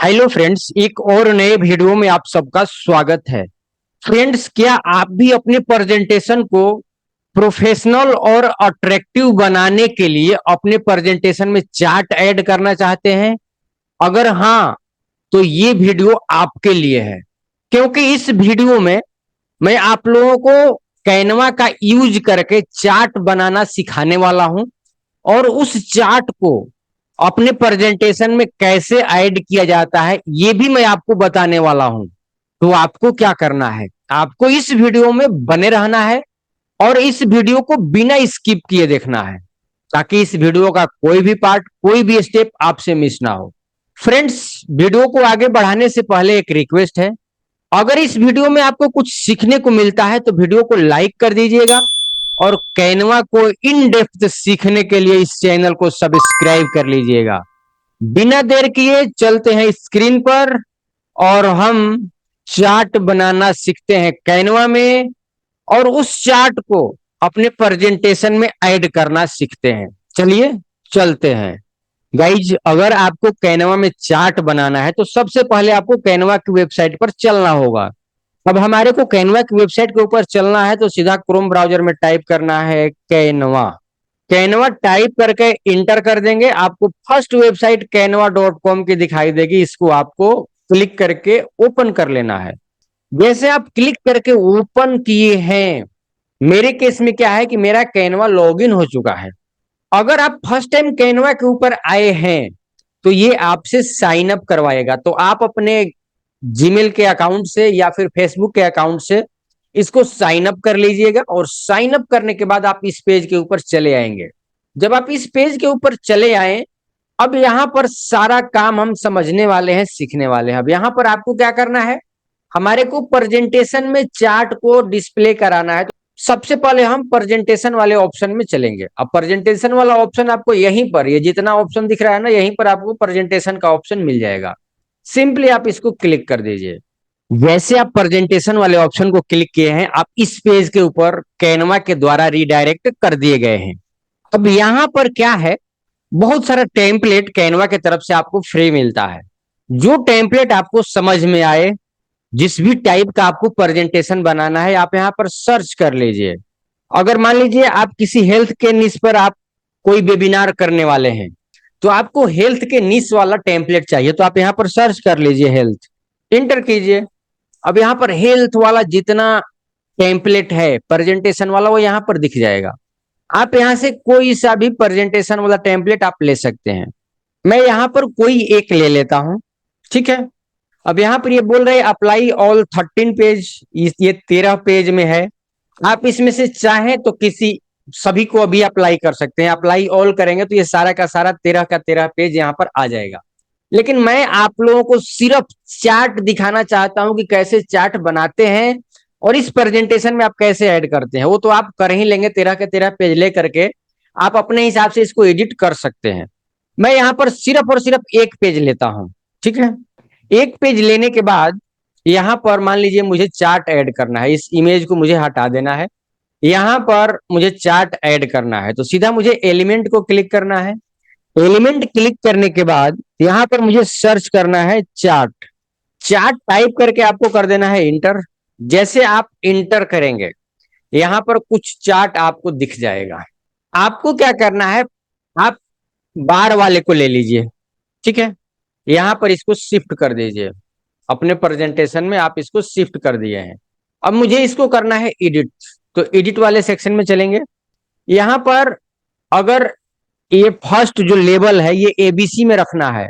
Hello friends, एक और नए वीडियो में आप सबका स्वागत है। फ्रेंड्स, क्या आप भी अपने प्रेजेंटेशन को प्रोफेशनल और अट्रैक्टिव बनाने के लिए अपने प्रेजेंटेशन में चार्ट ऐड करना चाहते हैं? अगर हाँ, तो ये वीडियो आपके लिए है, क्योंकि इस वीडियो में मैं आप लोगों को कैनवा का यूज करके चार्ट बनाना सिखाने वाला हूं और उस चार्ट को अपने प्रेजेंटेशन में कैसे ऐड किया जाता है ये भी मैं आपको बताने वाला हूं। तो आपको क्या करना है, आपको इस वीडियो में बने रहना है और इस वीडियो को बिना स्किप किए देखना है, ताकि इस वीडियो का कोई भी पार्ट, कोई भी स्टेप आपसे मिस ना हो। फ्रेंड्स, वीडियो को आगे बढ़ाने से पहले एक रिक्वेस्ट है। अगर इस वीडियो में आपको कुछ सीखने को मिलता है तो वीडियो को लाइक कर दीजिएगा और कैनवा को इन डेप्थ सीखने के लिए इस चैनल को सब्सक्राइब कर लीजिएगा। बिना देर किए चलते हैं स्क्रीन पर और हम चार्ट बनाना सीखते हैं कैनवा में और उस चार्ट को अपने प्रेजेंटेशन में ऐड करना सीखते हैं। चलिए चलते हैं। गाइज, अगर आपको कैनवा में चार्ट बनाना है तो सबसे पहले आपको कैनवा की वेबसाइट पर चलना होगा। अब हमारे को कैनवा की वेबसाइट के ऊपर चलना है तो सीधा क्रोम ब्राउजर में टाइप करना है कैनवा। कैनवा टाइप करके इंटर कर देंगे, आपको फर्स्ट वेबसाइट canva.com की दिखाई देगी। इसको आपको क्लिक करके ओपन कर लेना है। जैसे आप क्लिक करके ओपन किए हैं, मेरे केस में क्या है कि मेरा कैनवा लॉगिन हो चुका है। अगर आप फर्स्ट टाइम कैनवा के ऊपर आए हैं तो ये आपसे साइन अप करवाएगा, तो आप अपने जीमेल के अकाउंट से या फिर फेसबुक के अकाउंट से इसको साइन अप कर लीजिएगा और साइन अप करने के बाद आप इस पेज के ऊपर चले आएंगे। जब आप इस पेज के ऊपर चले आए, अब यहाँ पर सारा काम हम समझने वाले हैं, सीखने वाले हैं। अब यहाँ पर आपको क्या करना है, हमारे को प्रेजेंटेशन में चार्ट को डिस्प्ले कराना है। तो सबसे पहले हम प्रेजेंटेशन वाले ऑप्शन में चलेंगे। अब प्रेजेंटेशन वाला ऑप्शन आपको यहीं पर, ये जितना ऑप्शन दिख रहा है ना, यहीं पर आपको प्रेजेंटेशन का ऑप्शन मिल जाएगा। सिंपली आप इसको क्लिक कर दीजिए। वैसे आप प्रेजेंटेशन वाले ऑप्शन को क्लिक किए हैं, आप इस पेज के ऊपर कैनवा के द्वारा रिडायरेक्ट कर दिए गए हैं। अब यहां पर क्या है, बहुत सारा टेम्पलेट कैनवा की तरफ से आपको फ्री मिलता है। जो टेम्पलेट आपको समझ में आए, जिस भी टाइप का आपको प्रेजेंटेशन बनाना है, आप यहाँ पर सर्च कर लीजिए। अगर मान लीजिए आप किसी हेल्थ के निश पर आप कोई वेबिनार करने वाले हैं, तो आपको हेल्थ के निश वाला टेम्पलेट चाहिए, तो आप यहाँ पर सर्च कर लीजिए, हेल्थ इंटर कीजिए। अब यहाँ पर हेल्थ वाला जितना टेम्पलेट है प्रेजेंटेशन वाला, वो यहाँ पर दिख जाएगा। आप यहाँ से कोई सा भी प्रेजेंटेशन वाला टेम्पलेट आप ले सकते हैं। मैं यहाँ पर कोई एक ले लेता हूं, ठीक है। अब यहाँ पर ये बोल रहे हैं अप्लाई ऑल 13 पेज, ये 13 पेज में है। आप इसमें से चाहें तो किसी सभी को अभी अप्लाई कर सकते हैं। अप्लाई ऑल करेंगे तो ये सारा का सारा 13 का 13 पेज यहाँ पर आ जाएगा। लेकिन मैं आप लोगों को सिर्फ चार्ट दिखाना चाहता हूं कि कैसे चार्ट बनाते हैं और इस प्रेजेंटेशन में आप कैसे ऐड करते हैं। वो तो आप कर ही लेंगे, 13 के 13 पेज ले करके आप अपने हिसाब से इसको एडिट कर सकते हैं। मैं यहाँ पर सिर्फ और सिर्फ एक पेज लेता हूं, ठीक है। एक पेज लेने के बाद यहाँ पर मान लीजिए मुझे चार्ट ऐड करना है, इस इमेज को मुझे हटा देना है। यहाँ पर मुझे चार्ट ऐड करना है तो सीधा मुझे एलिमेंट को क्लिक करना है। एलिमेंट क्लिक करने के बाद यहाँ पर मुझे सर्च करना है चार्ट। चार्ट टाइप करके आपको कर देना है इंटर। जैसे आप इंटर करेंगे, यहाँ पर कुछ चार्ट आपको दिख जाएगा। आपको क्या करना है, आप बार वाले को ले लीजिए, ठीक है। यहाँ पर इसको शिफ्ट कर दीजिए, अपने प्रेजेंटेशन में आप इसको शिफ्ट कर दिए हैं। अब मुझे इसको करना है एडिट, तो एडिट वाले सेक्शन में चलेंगे। यहाँ पर अगर ये फर्स्ट जो लेबल है ये एबीसी में रखना है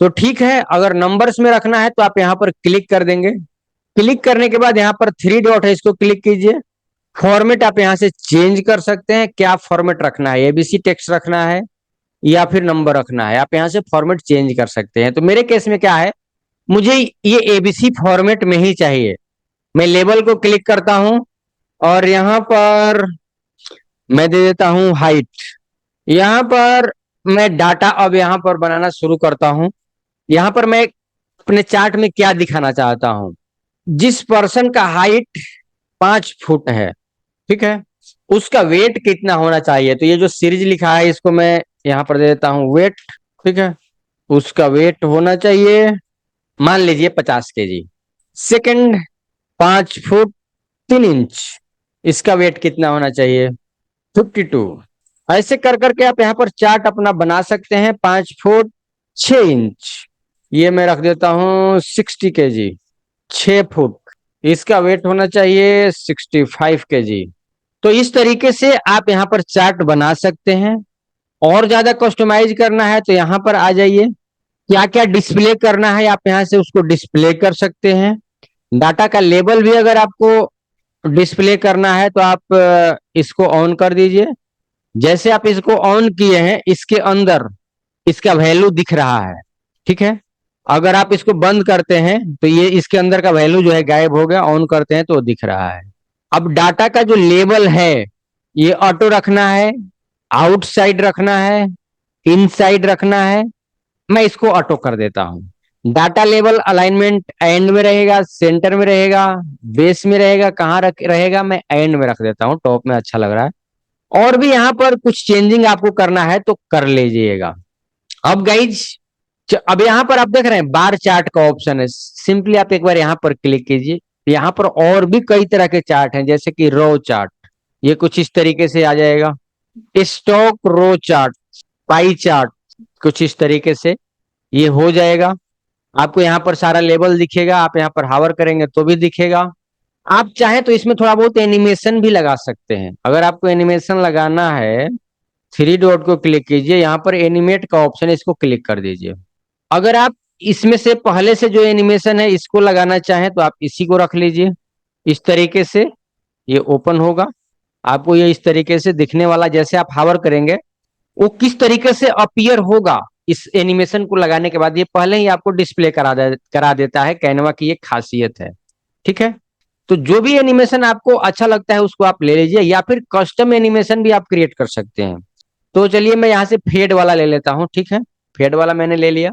तो ठीक है, अगर नंबर्स में रखना है तो आप यहाँ पर क्लिक कर देंगे। क्लिक करने के बाद यहाँ पर 3 डॉट है, इसको क्लिक कीजिए। फॉर्मेट आप यहाँ से चेंज कर सकते हैं, क्या फॉर्मेट रखना है, एबीसी टेक्स्ट रखना है या फिर नंबर रखना है, आप यहाँ से फॉर्मेट चेंज कर सकते हैं। तो मेरे केस में क्या है, मुझे ये एबीसी फॉर्मेट में ही चाहिए। मैं लेबल को क्लिक करता हूं और यहाँ पर मैं दे देता हूं हाइट। यहाँ पर मैं डाटा अब यहाँ पर बनाना शुरू करता हूं। यहाँ पर मैं अपने चार्ट में क्या दिखाना चाहता हूं, जिस पर्सन का हाइट 5 फुट है, ठीक है, उसका वेट कितना होना चाहिए। तो ये जो सीरीज लिखा है इसको मैं यहाँ पर दे देता हूँ वेट, ठीक है। उसका वेट होना चाहिए मान लीजिए 50 kg। सेकंड 5 फुट 3 इंच, इसका वेट कितना होना चाहिए? 52। ऐसे कर करके आप यहाँ पर चार्ट अपना बना सकते हैं। 5 फुट 6 इंच, ये मैं रख देता हूँ 60 kg। 6 फुट, इसका वेट होना चाहिए 65 kg। तो इस तरीके से आप यहाँ पर चार्ट बना सकते हैं। और ज्यादा कस्टमाइज करना है तो यहाँ पर आ जाइए, क्या क्या डिस्प्ले करना है आप यहाँ से उसको डिस्प्ले कर सकते हैं। डाटा का लेबल भी अगर आपको डिस्प्ले करना है तो आप इसको ऑन कर दीजिए। जैसे आप इसको ऑन किए हैं, इसके अंदर इसका वैल्यू दिख रहा है, ठीक है। अगर आप इसको बंद करते हैं तो ये इसके अंदर का वैल्यू जो है गायब हो गया, ऑन करते हैं तो दिख रहा है। अब डाटा का जो लेबल है ये ऑटो रखना है, आउटसाइड रखना है, इनसाइड रखना है। मैं इसको ऑटो कर देता हूं। डाटा लेवल अलाइनमेंट एंड में रहेगा, सेंटर में रहेगा, बेस में रहेगा, कहाँ रहेगा, मैं एंड में रख देता हूँ, टॉप में अच्छा लग रहा है। और भी यहाँ पर कुछ चेंजिंग आपको करना है तो कर लीजिएगा। अब गाइज, अब यहाँ पर आप देख रहे हैं बार चार्ट का ऑप्शन है। सिंपली आप एक बार यहाँ पर क्लिक कीजिए। यहाँ पर और भी कई तरह के चार्ट हैं, जैसे कि रो चार्ट, ये कुछ इस तरीके से आ जाएगा। स्टॉक रो चार्ट, पाई चार्ट, कुछ इस तरीके से ये हो जाएगा। आपको यहाँ पर सारा लेबल दिखेगा, आप यहाँ पर हावर करेंगे तो भी दिखेगा। आप चाहें तो इसमें थोड़ा बहुत एनिमेशन भी लगा सकते हैं। अगर आपको एनिमेशन लगाना है, 3 डॉट को क्लिक कीजिए, यहाँ पर एनिमेट का ऑप्शन है, इसको क्लिक कर दीजिए। अगर आप इसमें से पहले से जो एनिमेशन है इसको लगाना चाहें तो आप इसी को रख लीजिए। इस तरीके से ये ओपन होगा, आपको ये इस तरीके से दिखने वाला, जैसे आप हावर करेंगे वो किस तरीके से अपीयर होगा इस एनिमेशन को लगाने के बाद, ये पहले ही आपको डिस्प्ले करा देता है। कैनवा की ये खासियत है, ठीक है। तो जो भी एनिमेशन आपको अच्छा लगता है उसको आप ले लीजिए, या फिर कस्टम एनिमेशन भी आप क्रिएट कर सकते हैं। तो चलिए मैं यहाँ से फेड वाला ले लेता हूँ, ठीक है। फेड वाला मैंने ले लिया।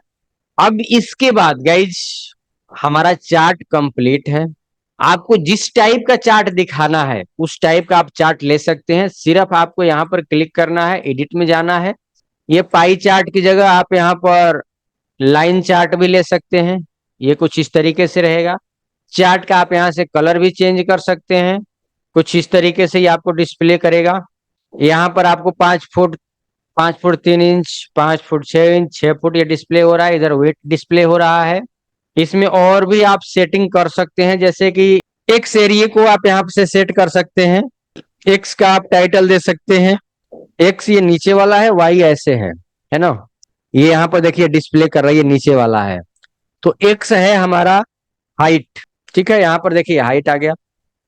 अब इसके बाद गाइज हमारा चार्ट कंप्लीट है। आपको जिस टाइप का चार्ट दिखाना है उस टाइप का आप चार्ट ले सकते हैं। सिर्फ आपको यहाँ पर क्लिक करना है, एडिट में जाना है। ये पाई चार्ट की जगह आप यहाँ पर लाइन चार्ट भी ले सकते हैं, ये कुछ इस तरीके से रहेगा। चार्ट का आप यहाँ से कलर भी चेंज कर सकते हैं, कुछ इस तरीके से ये आपको डिस्प्ले करेगा। यहाँ पर आपको 5 foot 3 inch, 5 foot 6 inch, 6 foot ये डिस्प्ले हो रहा है। इधर वेट डिस्प्ले हो रहा है। इसमें और भी आप सेटिंग कर सकते हैं, जैसे कि एक्स एरिया को आप यहाँ से सेट कर सकते हैं। एक्स का आप टाइटल दे सकते हैं। एक्स ये नीचे वाला है, वाई ऐसे है ना। ये यहाँ पर देखिए डिस्प्ले कर रही है, नीचे वाला है। तो एक्स है हमारा हाइट, ठीक है। यहाँ पर देखिए हाइट आ गया।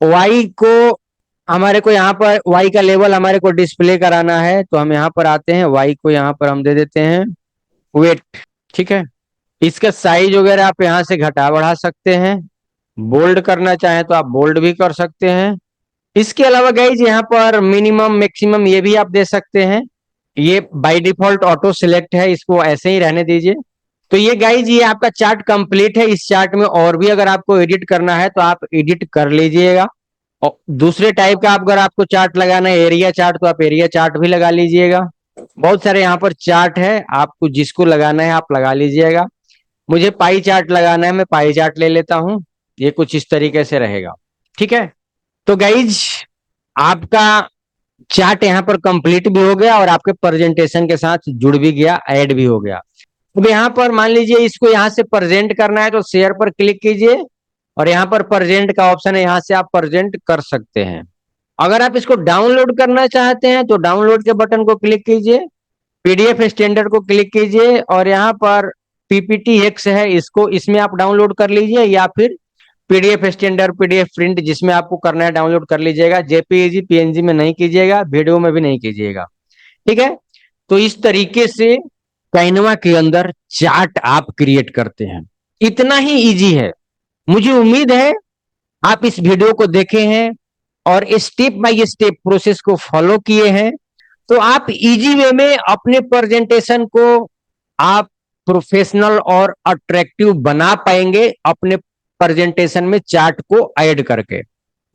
वाई को हमारे को यहाँ पर वाई का लेवल हमारे को डिस्प्ले कराना है, तो हम यहाँ पर आते हैं, वाई को यहाँ पर हम दे देते हैं वेट, ठीक है। इसका साइज वगैरह आप यहाँ से घटा बढ़ा सकते हैं। बोल्ड करना चाहें तो आप बोल्ड भी कर सकते हैं। इसके अलावा गाइज यहाँ पर मिनिमम मैक्सिमम ये भी आप दे सकते हैं। ये बाय डिफॉल्ट ऑटो सिलेक्ट है, इसको ऐसे ही रहने दीजिए। तो ये गाइज ये आपका चार्ट कंप्लीट है। इस चार्ट में और भी अगर आपको एडिट करना है तो आप एडिट कर लीजिएगा। और दूसरे टाइप का अगर आपको चार्ट लगाना है, एरिया चार्ट, तो आप एरिया चार्ट भी लगा लीजिएगा। बहुत सारे यहाँ पर चार्ट है, आपको जिसको लगाना है आप लगा लीजिएगा। मुझे पाई चार्ट लगाना है, मैं पाई चार्ट ले लेता हूँ। ये कुछ इस तरीके से रहेगा, ठीक है। तो गाइज आपका चार्ट यहाँ पर कंप्लीट भी हो गया और आपके प्रेजेंटेशन के साथ जुड़ भी गया, ऐड भी हो गया। अब यहाँ पर मान लीजिए इसको यहाँ से प्रेजेंट करना है तो शेयर पर क्लिक कीजिए और यहाँ पर प्रेजेंट का ऑप्शन है, यहाँ से आप प्रेजेंट कर सकते हैं। अगर आप इसको डाउनलोड करना चाहते हैं तो डाउनलोड के बटन को क्लिक कीजिए, पीडीएफ स्टैंडर्ड को क्लिक कीजिए और यहाँ पर पीपीटी एक्स है, इसको इसमें आप डाउनलोड कर लीजिए, या फिर पीडीएफ स्टैंडर्ड, पीडीएफ प्रिंट, जिसमें आपको करना है डाउनलोड कर लीजिएगा। जेपीईजी पीएनजी में नहीं कीजिएगा, वीडियो में भी नहीं कीजिएगा, ठीक है। तो इस तरीके से कैनवा के अंदर चार्ट आप क्रिएट करते हैं। इतना ही इजी है। मुझे उम्मीद है आप इस वीडियो को देखे हैं और स्टेप बाय स्टेप प्रोसेस को फॉलो किए हैं, तो आप इजी वे में अपने प्रेजेंटेशन को आप प्रोफेशनल और अट्रैक्टिव बना पाएंगे अपने प्रेजेंटेशन में चार्ट को ऐड करके।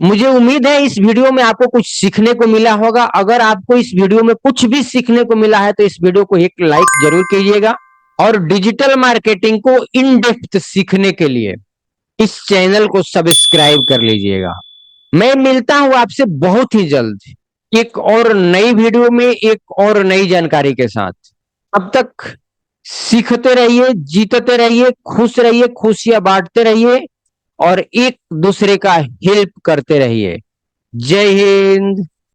मुझे उम्मीद है इस वीडियो में आपको कुछ सीखने को मिला होगा। अगर आपको इस वीडियो में कुछ भी सीखने को मिला है तो इस वीडियो को एक लाइक जरूर कीजिएगा और डिजिटल मार्केटिंग को इन डेप्थ सीखने के लिए इस चैनल को सब्सक्राइब कर लीजिएगा। मैं मिलता हूं आपसे बहुत ही जल्द एक और नई वीडियो में एक और नई जानकारी के साथ। अब तक सीखते रहिए, जीतते रहिए, खुश रहिए, खुशियां बांटते रहिए और एक दूसरे का हेल्प करते रहिए। जय हिंद।